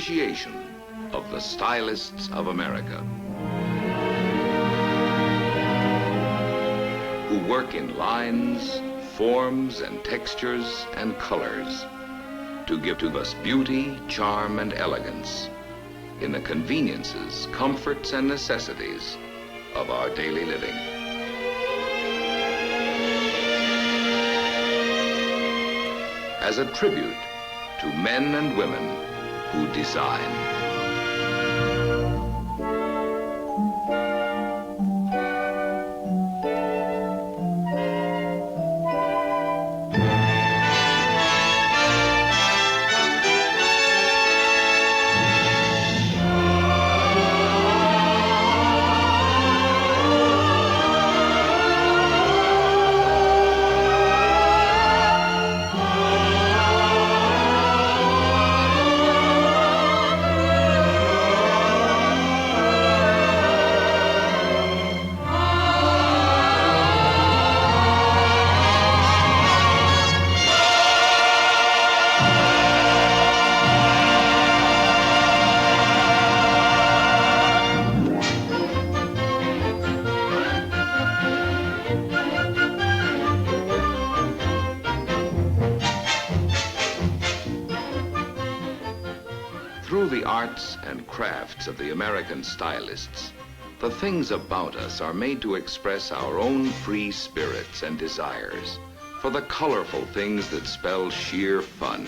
appreciation of the stylists of America, who work in lines, forms, and textures and colors to give to us beauty, charm, and elegance in the conveniences, comforts, and necessities of our daily living. As a tribute to men and women who design. Through the arts and crafts of the American stylists, the things about us are made to express our own free spirits and desires for the colorful things that spell sheer fun.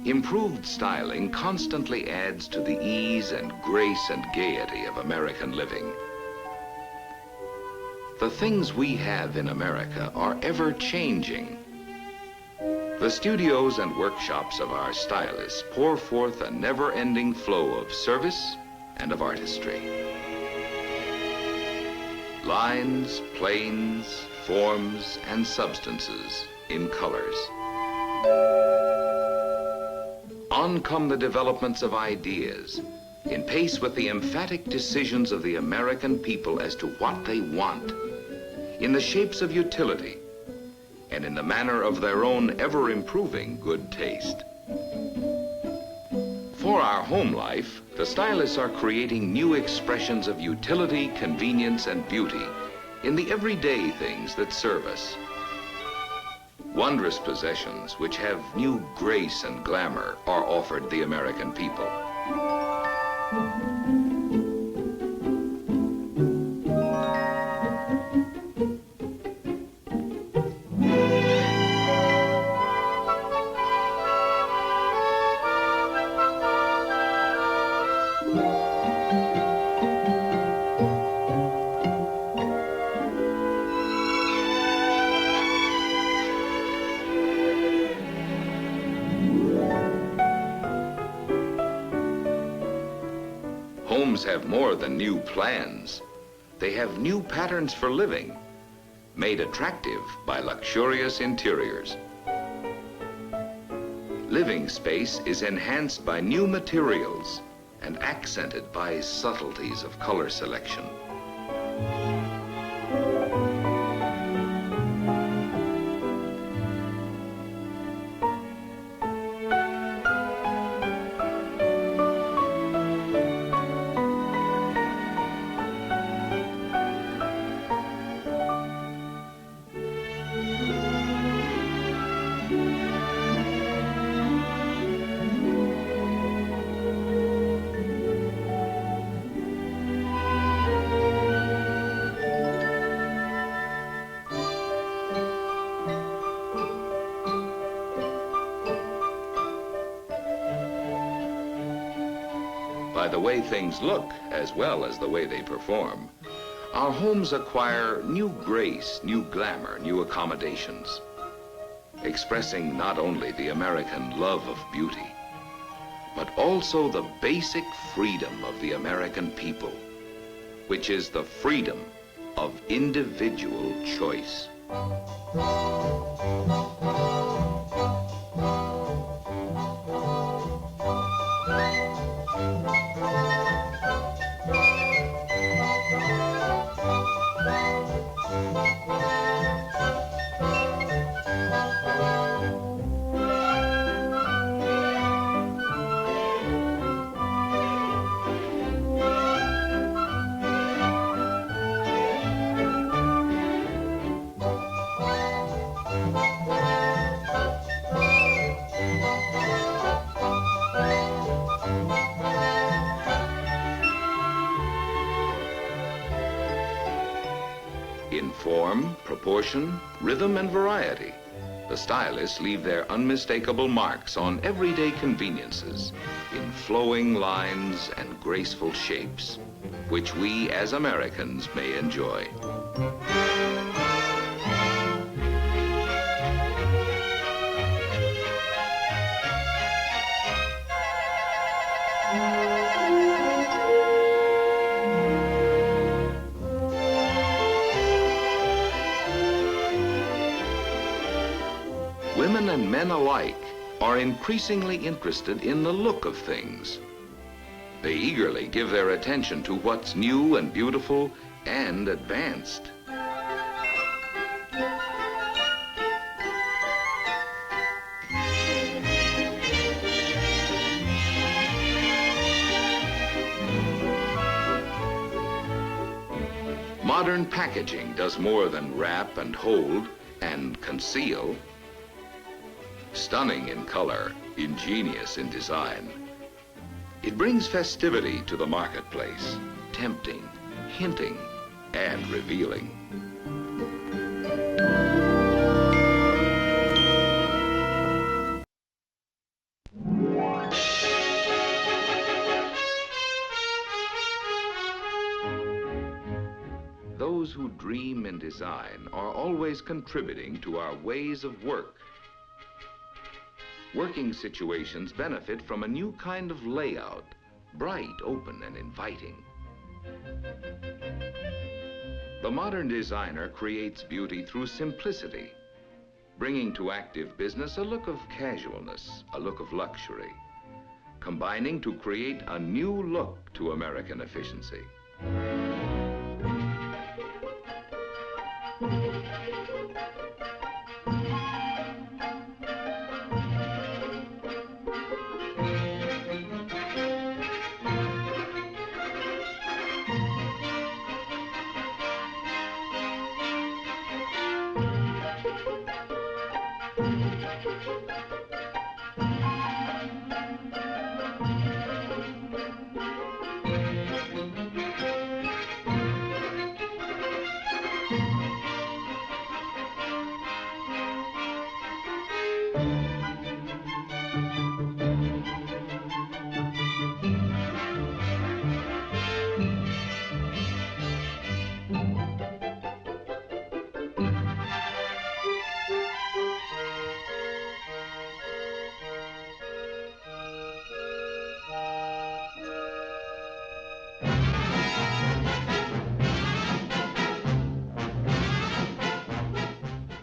Improved styling constantly adds to the ease and grace and gaiety of American living. The things we have in America are ever changing. The studios and workshops of our stylists pour forth a never-ending flow of service and of artistry. Lines, planes, forms, and substances in colors. On come the developments of ideas, in pace with the emphatic decisions of the American people as to what they want, in the shapes of utility, and in the manner of their own ever-improving good taste. For our home life, the stylists are creating new expressions of utility, convenience, and beauty in the everyday things that serve us. Wondrous possessions which have new grace and glamour are offered the American people. Homes have more than new plans. They have new patterns for living, made attractive by luxurious interiors. Living space is enhanced by new materials and accented by subtleties of color selection. by the way things look as well as the way they perform, our homes acquire new grace, new glamour, new accommodations, expressing not only the American love of beauty, but also the basic freedom of the American people, which is the freedom of individual choice. In form, proportion, rhythm, and variety, the stylists leave their unmistakable marks on everyday conveniences in flowing lines and graceful shapes, which we as Americans may enjoy. Women and men alike are increasingly interested in the look of things. They eagerly give their attention to what's new and beautiful and advanced. Modern packaging does more than wrap and hold and conceal. Stunning in color, ingenious in design, it brings festivity to the marketplace, tempting, hinting, and revealing. Those who dream in design are always contributing to our ways of work. Working situations benefit from a new kind of layout, bright, open, and inviting. The modern designer creates beauty through simplicity, bringing to active business a look of casualness, a look of luxury, combining to create a new look to American efficiency.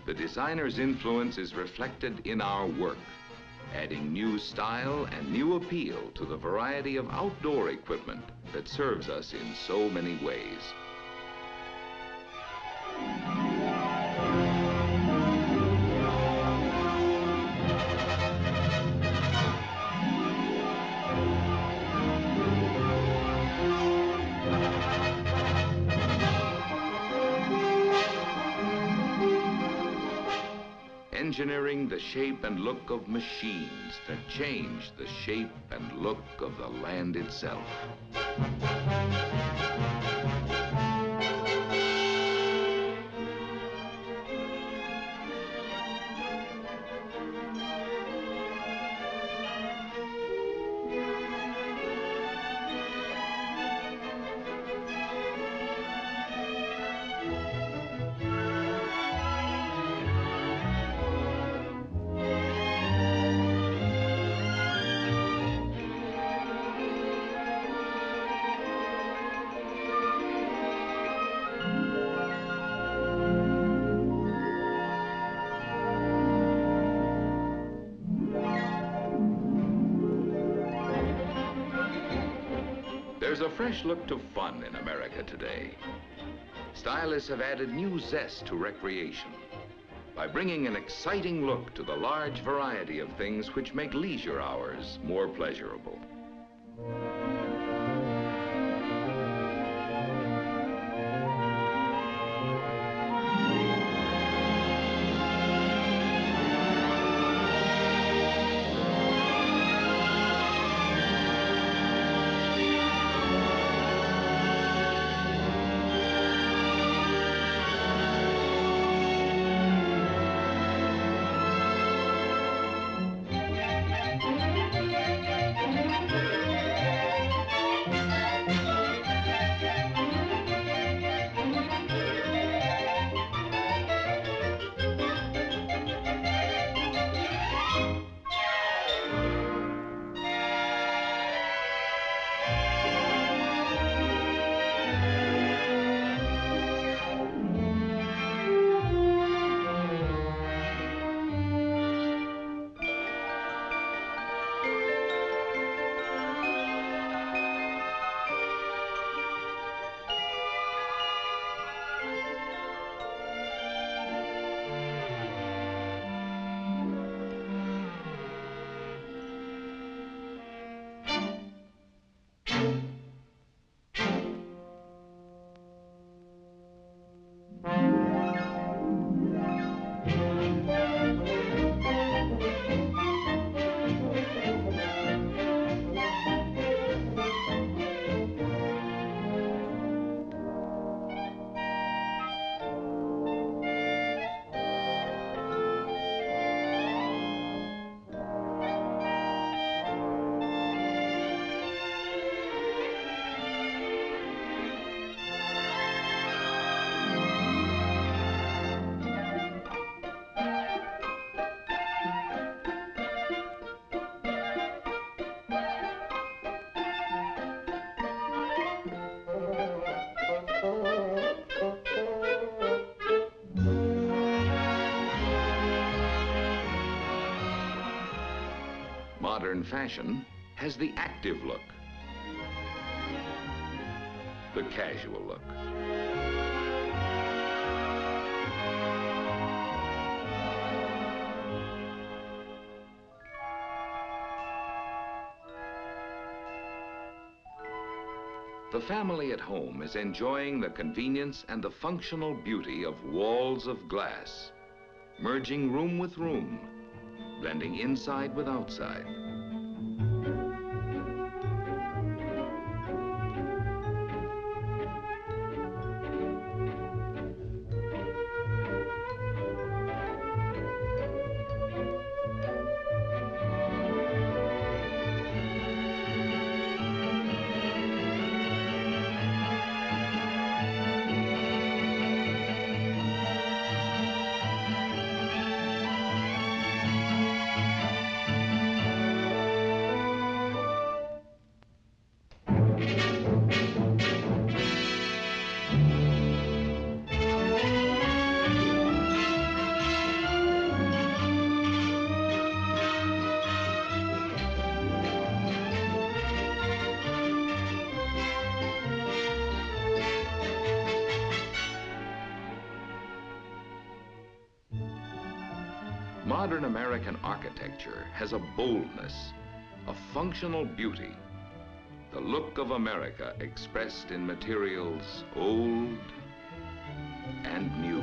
The designer's influence is reflected in our work, adding new style and new appeal to the variety of outdoor equipment that serves us in so many ways. Engineering the shape and look of machines that change the shape and look of the land itself. There's a fresh look to fun in America today. Stylists have added new zest to recreation by bringing an exciting look to the large variety of things which make leisure hours more pleasurable. Modern fashion has the active look, the casual look. The family at home is enjoying the convenience and the functional beauty of walls of glass, merging room with room, blending inside with outside. Modern American architecture has a boldness, a functional beauty, the look of America expressed in materials old and new.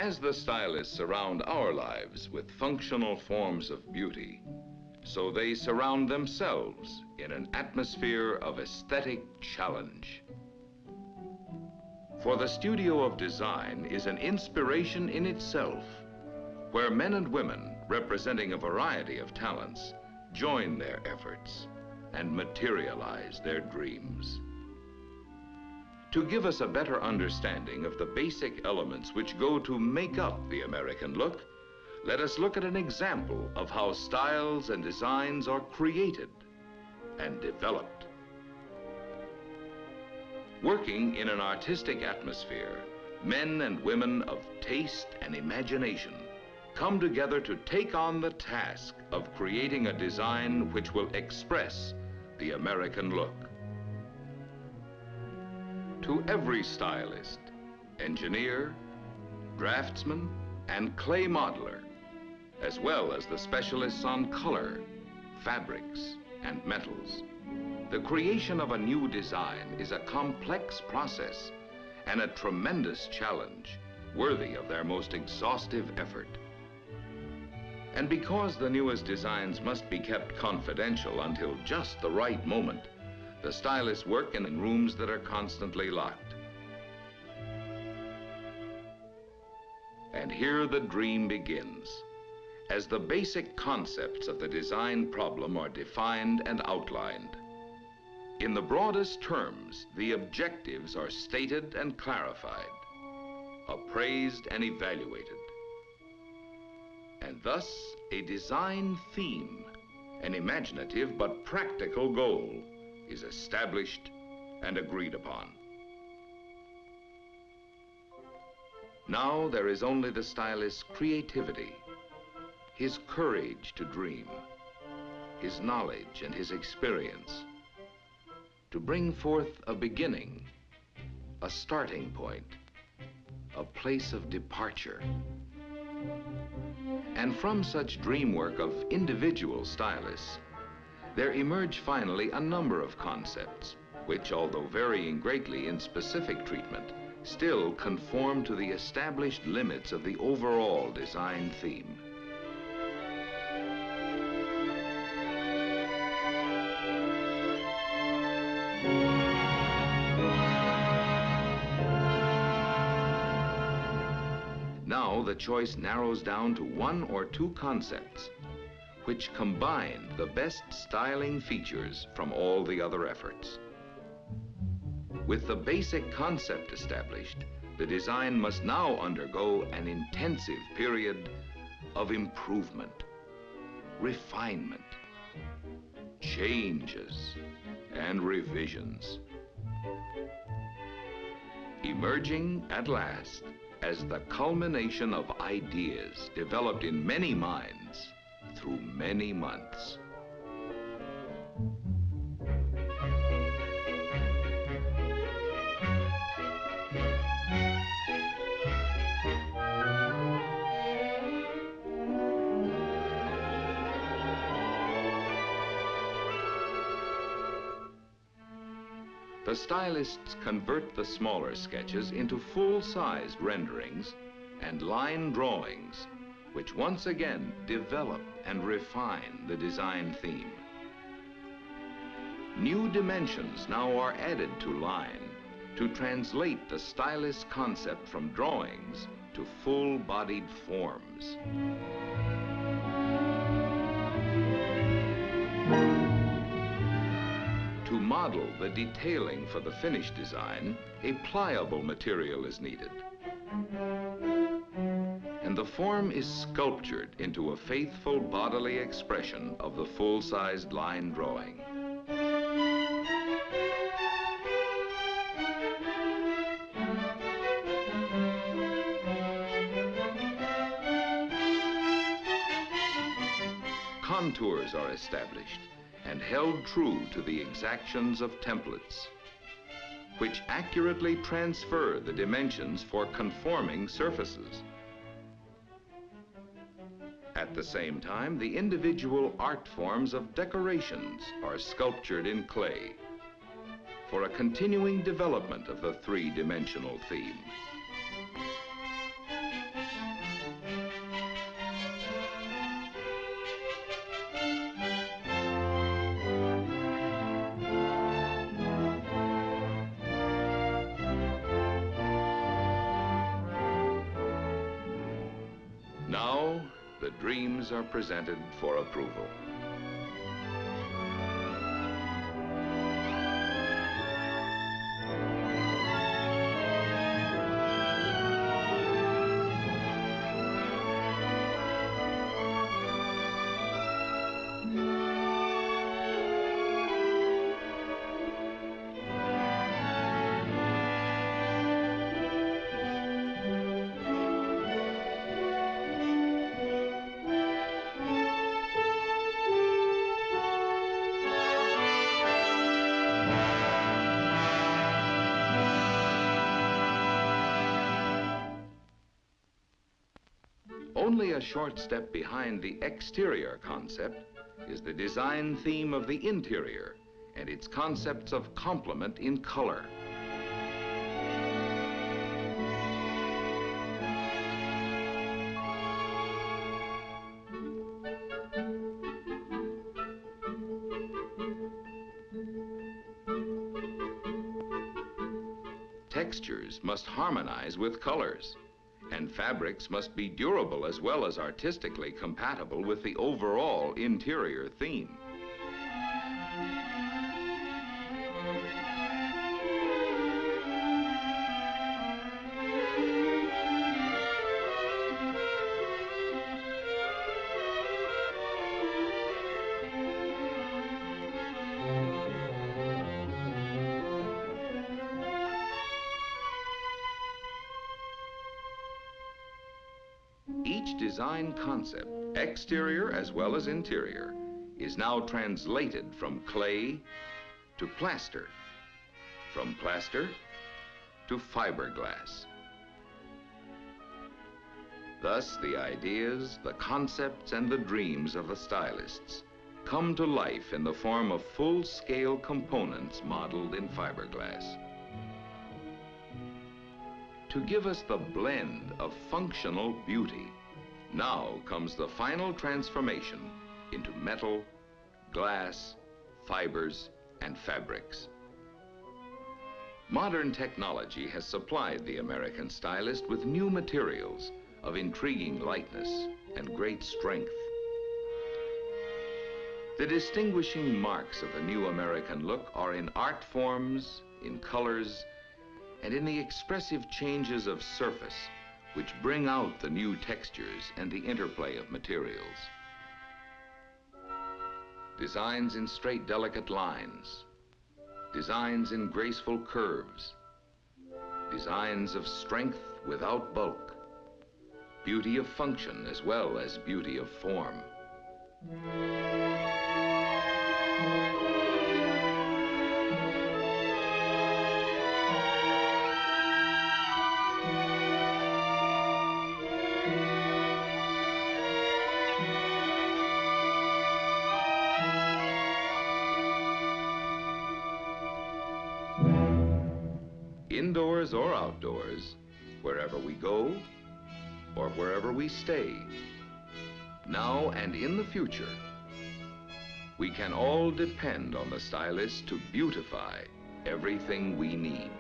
As the stylists surround our lives with functional forms of beauty, so they surround themselves in an atmosphere of aesthetic challenge. For the studio of design is an inspiration in itself, where men and women representing a variety of talents join their efforts and materialize their dreams. To give us a better understanding of the basic elements which go to make up the American look, let us look at an example of how styles and designs are created and developed. Working in an artistic atmosphere, men and women of taste and imagination come together to take on the task of creating a design which will express the American look. To every stylist, engineer, draftsman, and clay modeler, as well as the specialists on color, fabrics, and metals, the creation of a new design is a complex process and a tremendous challenge worthy of their most exhaustive effort. And because the newest designs must be kept confidential until just the right moment, the stylists work in rooms that are constantly locked. And here the dream begins, as the basic concepts of the design problem are defined and outlined. In the broadest terms, the objectives are stated and clarified, appraised and evaluated. And thus, a design theme, an imaginative but practical goal, is established and agreed upon. Now there is only the stylist's creativity, his courage to dream, his knowledge and his experience, to bring forth a beginning, a starting point, a place of departure. And from such dream work of individual stylists, there emerge finally a number of concepts, which, although varying greatly in specific treatment, still conform to the established limits of the overall design theme. Now the choice narrows down to one or two concepts, which combine the best styling features from all the other efforts. With the basic concept established, the design must now undergo an intensive period of improvement, refinement, changes, and revisions. Emerging at last as the culmination of ideas developed in many minds through many months. The stylists convert the smaller sketches into full-sized renderings and line drawings, which once again develop and refine the design theme. New dimensions now are added to line to translate the stylist's concept from drawings to full-bodied forms. To model the detailing for the finished design, a pliable material is needed. And the form is sculptured into a faithful bodily expression of the full-sized line drawing. Contours are established and held true to the exactions of templates, which accurately transfer the dimensions for conforming surfaces. At the same time, the individual art forms of decorations are sculptured in clay for a continuing development of the three-dimensional theme. the dreams are presented for approval. Only a short step behind the exterior concept is the design theme of the interior and its concepts of complement in color. Textures must harmonize with colors, and fabrics must be durable as well as artistically compatible with the overall interior theme. Each design concept, exterior as well as interior, is now translated from clay to plaster, from plaster to fiberglass. Thus, the ideas, the concepts, and the dreams of the stylists come to life in the form of full-scale components modeled in fiberglass. To give us the blend of functional beauty, now comes the final transformation into metal, glass, fibers, and fabrics. Modern technology has supplied the American stylist with new materials of intriguing lightness and great strength. The distinguishing marks of the new American look are in art forms, in colors, and in the expressive changes of surface which bring out the new textures and the interplay of materials. Designs in straight, delicate lines, designs in graceful curves, designs of strength without bulk, beauty of function as well as beauty of form. Indoors or outdoors, wherever we go or wherever we stay, now and in the future, we can all depend on the stylist to beautify everything we need.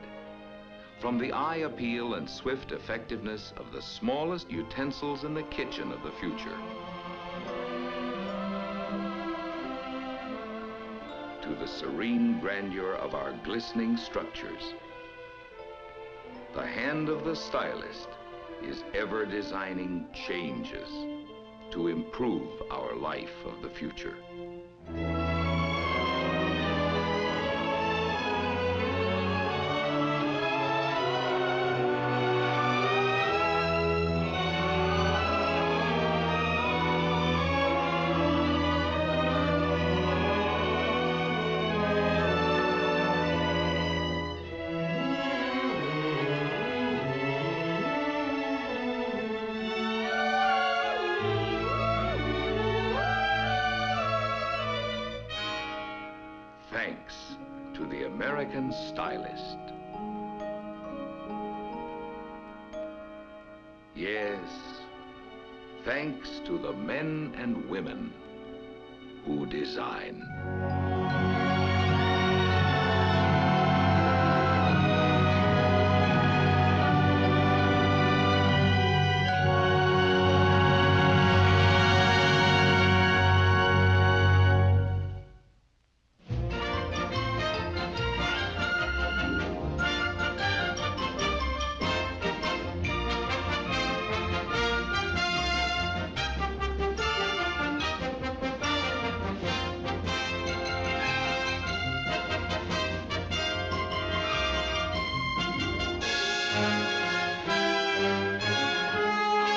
From the eye appeal and swift effectiveness of the smallest utensils in the kitchen of the future, to the serene grandeur of our glistening structures, the hand of the stylist is ever designing changes to improve our life of the future. Thanks to the American stylist. Yes, thanks to the men and women who design.